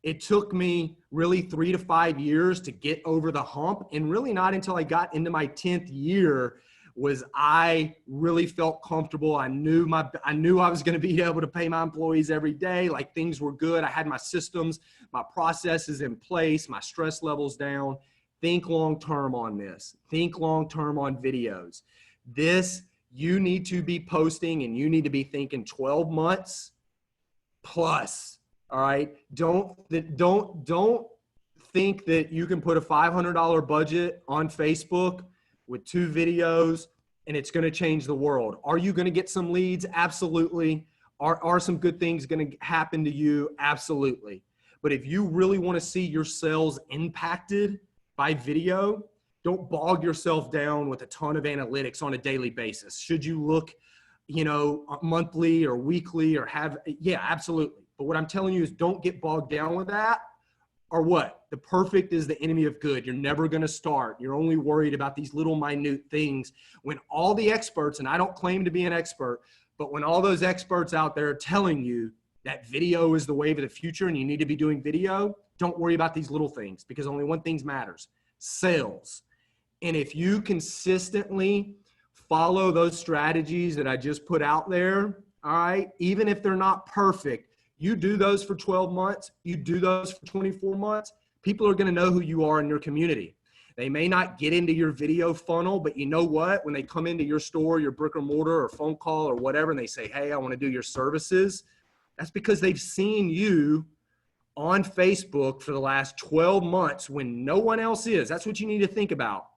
It took me really 3 to 5 years to get over the hump. And really not until I got into my 10th year was I really felt comfortable. I knew I was going to be able to pay my employees every day. Like, things were good. I had my systems, my processes in place, my stress levels down. Think long-term on this. Think long-term on videos. This, you need to be posting, and you need to be thinking 12 months plus. All right. Don't think that you can put a $500 budget on Facebook with 2 videos and it's going to change the world. Are you going to get some leads? Absolutely. Are some good things going to happen to you? Absolutely. But if you really want to see your sales impacted by video, don't bog yourself down with a ton of analytics on a daily basis. Should you look, you know, monthly or weekly or have, yeah, absolutely. But what I'm telling you is don't get bogged down with that. Or what? The perfect is the enemy of good. You're never going to start. You're only worried about these little minute things when all the experts, and I don't claim to be an expert, but when all those experts out there are telling you that video is the wave of the future and you need to be doing video, don't worry about these little things because only one thing matters: sales. And if you consistently follow those strategies that I just put out there, all right, even if they're not perfect, you do those for 12 months, you do those for 24 months, people are going to know who you are in your community. They may not get into your video funnel, but you know what? When they come into your store, your brick or mortar or phone call or whatever, and they say, hey, I want to do your services, that's because they've seen you on Facebook for the last 12 months when no one else is. That's what you need to think about.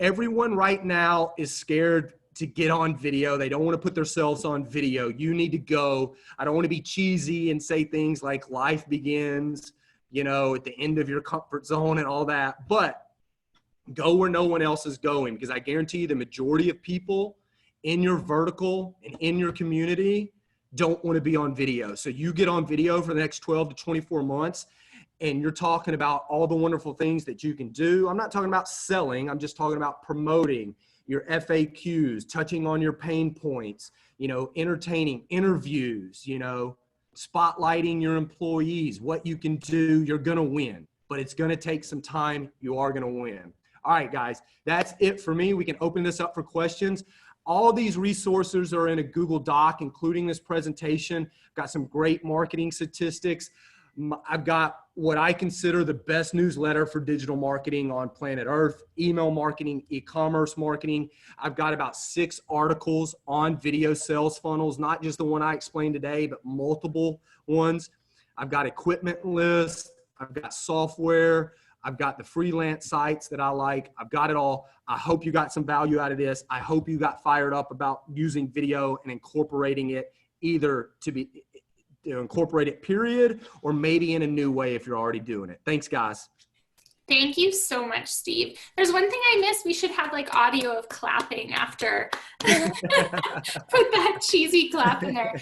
Everyone right now is scared to get on video. They don't want to put themselves on video. You need to go. I don't want to be cheesy and say things like life begins, you know, at the end of your comfort zone and all that, but go where no one else is going, because I guarantee you the majority of people in your vertical and in your community don't want to be on video. So you get on video for the next 12 to 24 months and you're talking about all the wonderful things that you can do. I'm not talking about selling. I'm just talking about promoting your FAQs, touching on your pain points, you know, entertaining interviews, you know, spotlighting your employees, what you can do. You're going to win, but it's going to take some time. You are going to win. All right, guys, that's it for me. We can open this up for questions. All these resources are in a Google Doc, including this presentation. Got some great marketing statistics. I've got what I consider the best newsletter for digital marketing on planet Earth, email marketing, e-commerce marketing. I've got about 6 articles on video sales funnels, not just the one I explained today, but multiple ones. I've got equipment lists. I've got software. I've got the freelance sites that I like. I've got it all. I hope you got some value out of this. I hope you got fired up about using video and incorporating it, either to be incorporate it, period, or maybe in a new way if you're already doing it. Thanks, guys. Thank you so much, Steve. There's one thing I missed. We should have like audio of clapping after. Put that cheesy clap in there.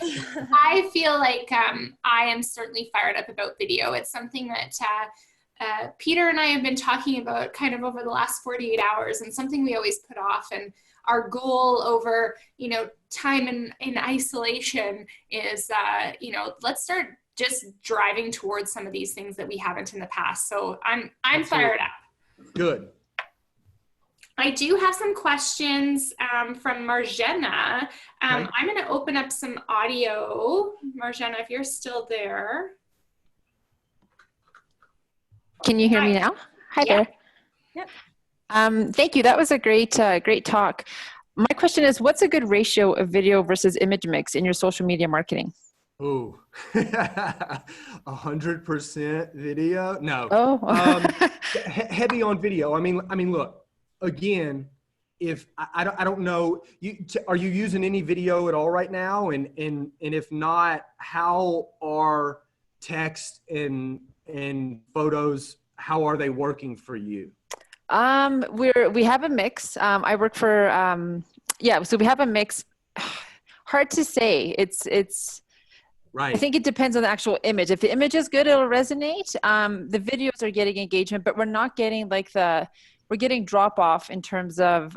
I feel like I am certainly fired up about video. It's something that Peter and I have been talking about kind of over the last 48 hours, and something we always put off. And our goal over, you know, time in isolation is, you know, let's start just driving towards some of these things that we haven't in the past. So I'm fired up. Good. I do have some questions from Marjana. Okay. I'm going to open up some audio. Marjana, if you're still there. Can you hear me now? Hi there. Yep. Thank you. That was a great talk. My question is, what's a good ratio of video versus image mix in your social media marketing? Ooh, 100% video? No. Oh. Heavy on video. I mean, look, again, if I don't know, are you using any video at all right now? And if not, how are text and photos, how are they working for you? We have a mix. I work for, so we have a mix. Hard to say. It's right. I think it depends on the actual image. If the image is good, it'll resonate. The videos are getting engagement, but we're not getting we're getting drop off in terms of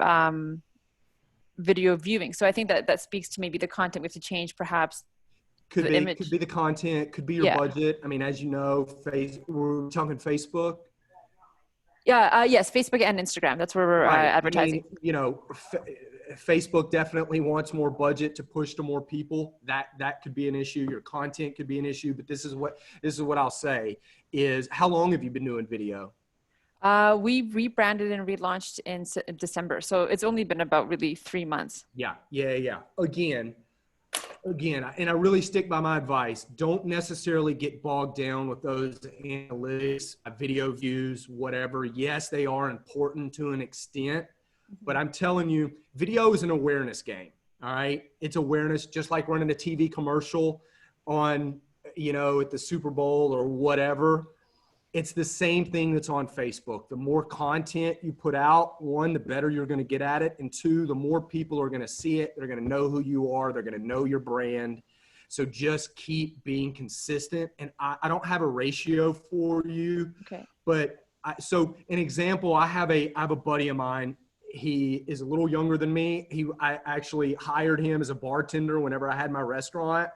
video viewing. So I think that speaks to maybe the content we have to change, perhaps. Could be the content, could be your budget. I mean, as you know, we're talking Facebook. Yeah, yes, Facebook and Instagram. That's where we're advertising. I mean, you know, Facebook definitely wants more budget to push to more people. That could be an issue. Your content could be an issue. But this is what I'll say is, how long have you been doing video? We rebranded and relaunched in December, so it's only been about really 3 months. Yeah. Again, and I really stick by my advice. Don't necessarily get bogged down with those analytics, video views, whatever. Yes, they are important to an extent, but I'm telling you, video is an awareness game. All right. It's awareness, just like running a TV commercial on, you know, at the Super Bowl or whatever. It's the same thing that's on Facebook. The more content you put out, one, the better you're going to get at it. And two, the more people are going to see it. They're going to know who you are. They're going to know your brand. So just keep being consistent. And I don't have a ratio for you, but so an example, I have a buddy of mine. He is a little younger than me. I actually hired him as a bartender whenever I had my restaurant.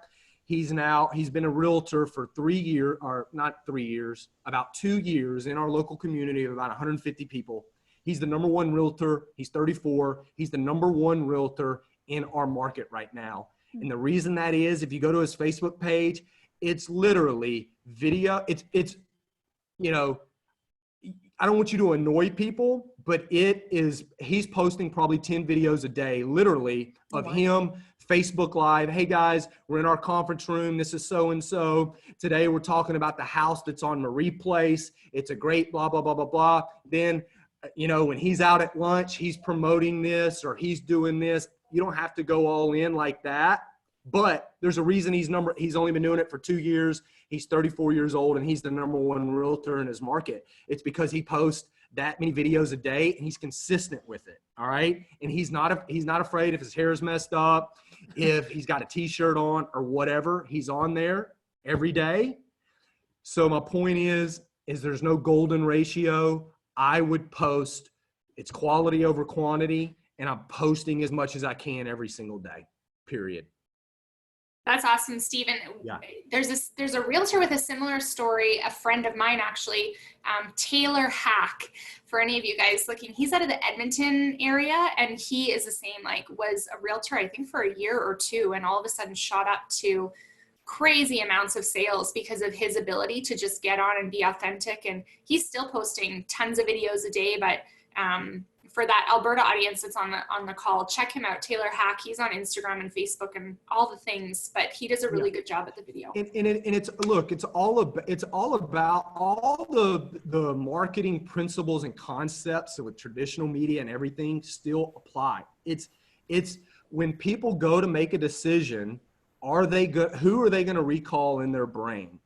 He's been a realtor for 3 years, or not 3 years, about 2 years in our local community of about 150 people. He's the number one realtor. He's 34. He's the number one realtor in our market right now. And the reason that is, if you go to his Facebook page, it's literally video. It's, you know, I don't want you to annoy people, but he's posting probably 10 videos a day, literally, of him, Facebook Live. Hey guys, we're in our conference room. This is so-and-so. Today we're talking about the house that's on Marie Place. It's a great blah, blah, blah, blah, blah. Then, you know, when he's out at lunch, he's promoting this or he's doing this. You don't have to go all in like that, but there's a reason he's only been doing it for 2 years. He's 34 years old and he's the number one realtor in his market. It's because he posts that many videos a day and he's consistent with it. All right. And he's not afraid if his hair is messed up, if he's got a t-shirt on or whatever, he's on there every day. So my point is there's no golden ratio. I would post, it's quality over quantity, and I'm posting as much as I can every single day, period. That's awesome, Stephen. Yeah. There's a realtor with a similar story, a friend of mine actually, Taylor Hack, for any of you guys looking. He's out of the Edmonton area, and he is the same, like was a realtor, I think for a year or two, and all of a sudden shot up to crazy amounts of sales because of his ability to just get on and be authentic. And he's still posting tons of videos a day, but for that Alberta audience that's on the call, check him out, Taylor Hack. He's on Instagram and Facebook and all the things, but he does a really good job at the video. And it's all about all the marketing principles and concepts with traditional media and everything still apply. It's when people go to make a decision, who are they going to recall in their brain?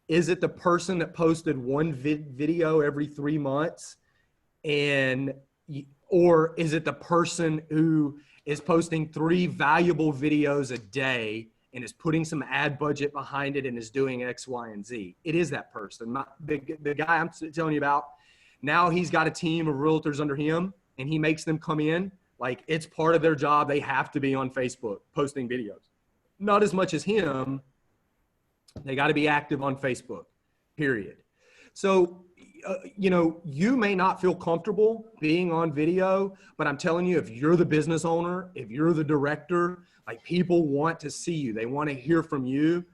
Is it the person that posted one video every 3 months, or is it the person who is posting 3 valuable videos a day and is putting some ad budget behind it and is doing X, Y, and Z? It is that person. The guy I'm telling you about, now he's got a team of realtors under him and he makes them come in. Like, it's part of their job. They have to be on Facebook posting videos. Not as much as him. They got to be active on Facebook, period. So, you know, you may not feel comfortable being on video, but I'm telling you, if you're the business owner, if you're the director, like, people want to see you. They want to hear from you.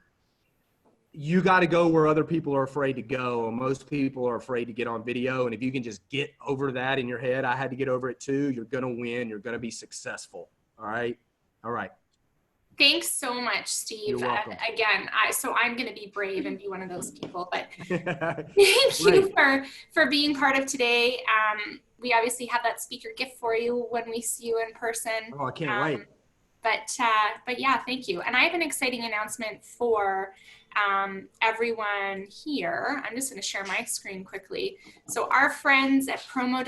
You got to go where other people are afraid to go. And most people are afraid to get on video. And if you can just get over that in your head, I had to get over it too. You're going to win. You're going to be successful. All right. All right. Thanks so much, Steve. You're welcome. Again, I'm going to be brave and be one of those people, but thank you for being part of today. We obviously have that speaker gift for you when we see you in person. Oh, I can't wait. But yeah, thank you. And I have an exciting announcement for everyone here. I'm just going to share my screen quickly. So our friends at Promo